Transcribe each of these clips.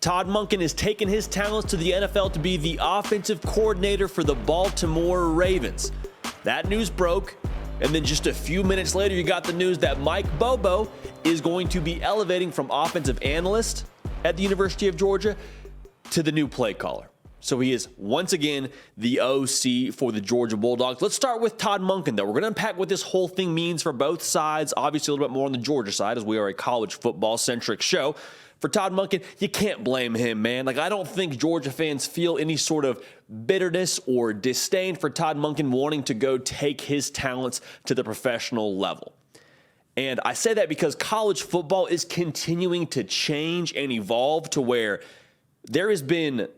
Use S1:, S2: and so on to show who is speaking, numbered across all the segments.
S1: Todd Monken has taken his talents to the NFL to be the offensive coordinator for the Baltimore Ravens. That news broke, and then just a few minutes later, you got the news that Mike Bobo is going to be elevating from offensive analyst at the University of Georgia to the new play caller. So he is once again the OC for the Georgia Bulldogs. Let's start with Todd Monken, though. We're going to unpack what this whole thing means for both sides. Obviously, a little bit more on the Georgia side, as we are a college football-centric show. For Todd Monken, you can't blame him, man. I don't think Georgia fans feel any sort of bitterness or disdain for Todd Monken wanting to go take his talents to the professional level. And I say that because college football is continuing to change and evolve to where there has been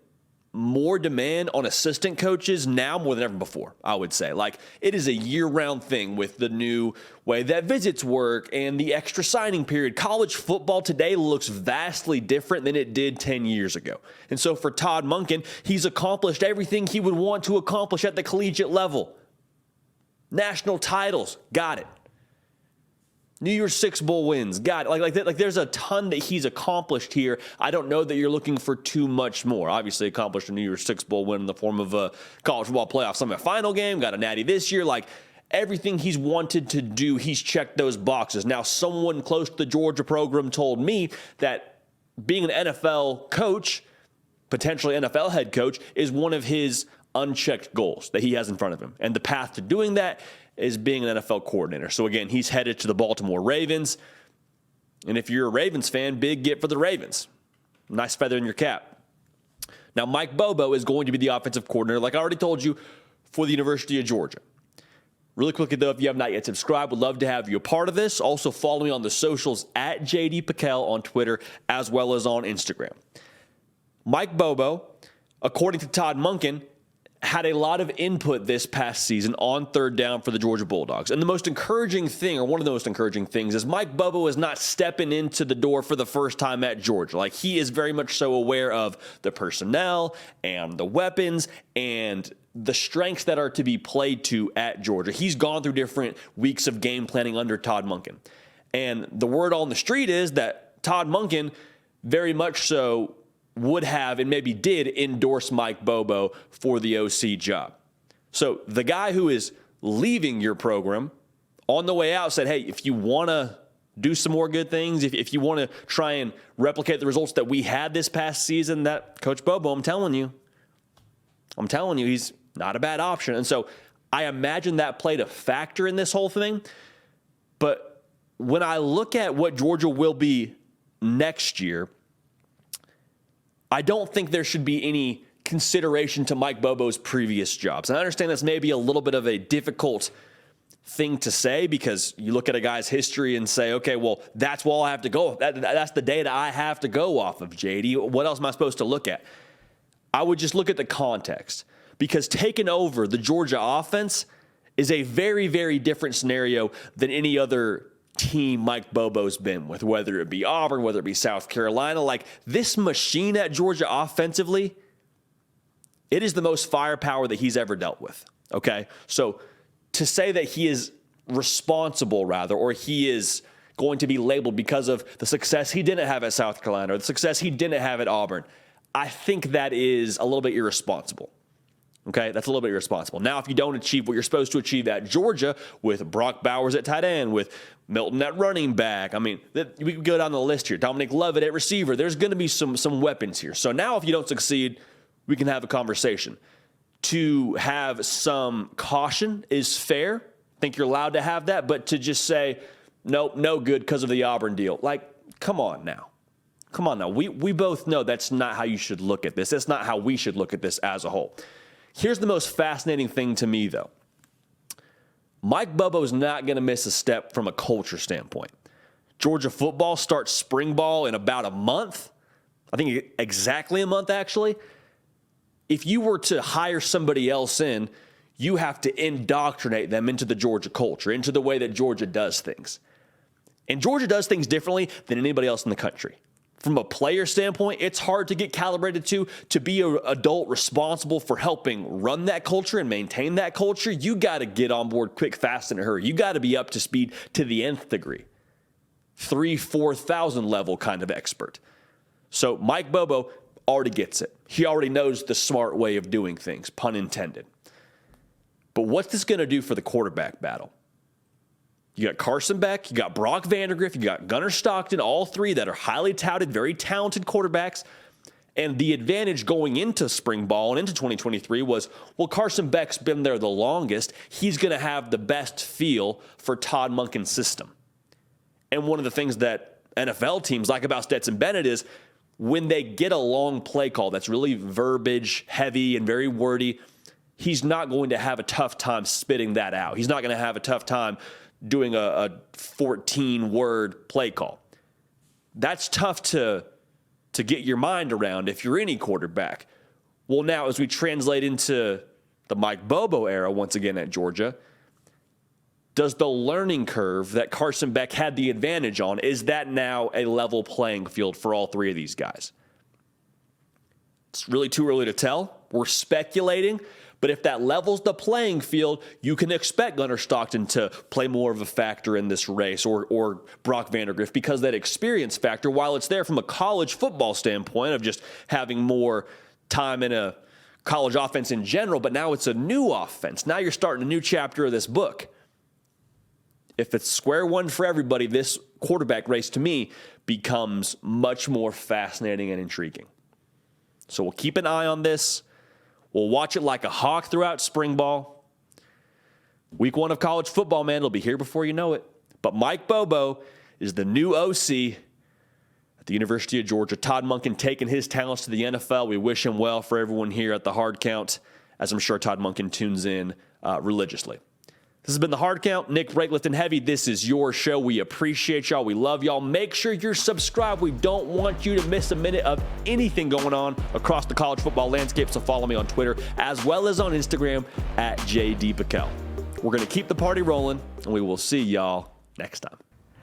S1: more demand on assistant coaches now more than ever before, I would say. It is a year-round thing with the new way that visits work and the extra signing period. College football today looks vastly different than it did 10 years ago. And so for Todd Monken, he's accomplished everything he would want to accomplish at the collegiate level. National titles, got it. New Year's Six Bowl wins, got it. There's a ton that he's accomplished here. I don't know that you're looking for too much more. Obviously, accomplished a New Year's Six Bowl win in the form of a college football playoff semifinal game. Got a natty this year. Everything he's wanted to do, he's checked those boxes. Now, someone close to the Georgia program told me that being an NFL coach, potentially NFL head coach, is one of his unchecked goals that he has in front of him. And the path to doing that is being an NFL coordinator. So again, he's headed to the Baltimore Ravens. And if you're a Ravens fan, big get for the Ravens. Nice feather in your cap. Now, Mike Bobo is going to be the offensive coordinator, like I already told you, for the University of Georgia. Really quickly, though, if you have not yet subscribed, would love to have you a part of this. Also, follow me on the socials at JD Piquel on Twitter as well as on Instagram. Mike Bobo, according to Todd Monken, had a lot of input this past season on third down for the Georgia Bulldogs. And the most encouraging thing, or one of the most encouraging things, is Mike Bobo is not stepping into the door for the first time at Georgia. He is very much so aware of the personnel and the weapons and the strengths that are to be played to at Georgia. He's gone through different weeks of game planning under Todd Monken. And the word on the street is that Todd Monken very much so would have and maybe did endorse Mike Bobo for the OC job. So the guy who is leaving your program on the way out said, hey, if you want to do some more good things, if you want to try and replicate the results that we had this past season, that Coach Bobo, I'm telling you, he's not a bad option. And so I imagine that played a factor in this whole thing. But when I look at what Georgia will be next year, I don't think there should be any consideration to Mike Bobo's previous jobs. And I understand that's maybe a little bit of a difficult thing to say because you look at a guy's history and say, okay, well, that's all I have to go. That's the data I have to go off of, JD. What else am I supposed to look at? I would just look at the context because taking over the Georgia offense is a very, very different scenario than any other team Mike Bobo's been with, whether it be Auburn, whether it be South Carolina. This machine at Georgia offensively, it is the most firepower that he's ever dealt with, okay? So to say that he is responsible, rather, or he is going to be labeled because of the success he didn't have at South Carolina or the success he didn't have at Auburn, I think that is a little bit irresponsible. Okay, that's a little bit irresponsible. Now, if you don't achieve what you're supposed to achieve at Georgia with Brock Bowers at tight end, with Milton at running back, we can go down the list here. Dominic Lovett at receiver. There's going to be some weapons here. So now if you don't succeed, we can have a conversation. To have some caution is fair. I think you're allowed to have that. But to just say, nope, no good because of the Auburn deal. Come on now. We both know that's not how you should look at this. That's not how we should look at this as a whole. Here's the most fascinating thing to me, though. Mike Bobo is not going to miss a step from a culture standpoint. Georgia football starts spring ball in about a month. I think exactly a month, actually. If you were to hire somebody else in, you have to indoctrinate them into the Georgia culture, into the way that Georgia does things. And Georgia does things differently than anybody else in the country. From a player standpoint, it's hard to get calibrated to be an adult responsible for helping run that culture and maintain that culture. You got to get on board quick, fast, and in a hurry. You got to be up to speed to the nth degree. 3,000, 4,000 level kind of expert. So Mike Bobo already gets it. He already knows the smart way of doing things, pun intended. But what's this going to do for the quarterback battle? You got Carson Beck, you got Brock Vandagriff, you got Gunnar Stockton, all three that are highly touted, very talented quarterbacks. And the advantage going into spring ball and into 2023 was, well, Carson Beck's been there the longest. He's going to have the best feel for Todd Monken's system. And one of the things that NFL teams like about Stetson Bennett is when they get a long play call that's really verbiage heavy and very wordy, he's not going to have a tough time spitting that out. He's not going to have a tough time doing a 14-word play call. That's tough to get your mind around if you're any quarterback. Well, now as we translate into the Mike Bobo era once again at Georgia, does the learning curve that Carson Beck had the advantage on, is that now a level playing field for all three of these guys? It's really too early to tell. We're speculating. But if that levels the playing field, you can expect Gunnar Stockton to play more of a factor in this race, or Brock Vandagriff, because that experience factor, while it's there from a college football standpoint of just having more time in a college offense in general, but now it's a new offense. Now you're starting a new chapter of this book. If it's square one for everybody, this quarterback race to me becomes much more fascinating and intriguing. So we'll keep an eye on this. We'll watch it like a hawk throughout spring ball. Week 1 of college football, man, it'll be here before you know it. But Mike Bobo is the new OC at the University of Georgia. Todd Monken taking his talents to the NFL. We wish him well for everyone here at the Hard Count, as I'm sure Todd Monken tunes in religiously. This has been the Hard Count. Nick Brake lifting heavy. This is your show. We appreciate y'all. We love y'all. Make sure you're subscribed. We don't want you to miss a minute of anything going on across the college football landscape. So follow me on Twitter as well as on Instagram at JDPikel. We're going to keep the party rolling, and we will see y'all next time.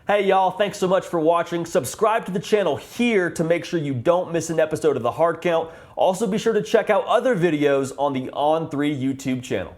S1: Hey, y'all. Thanks so much for watching. Subscribe to the channel here to make sure you don't miss an episode of the Hard Count. Also, be sure to check out other videos on the On3 YouTube channel.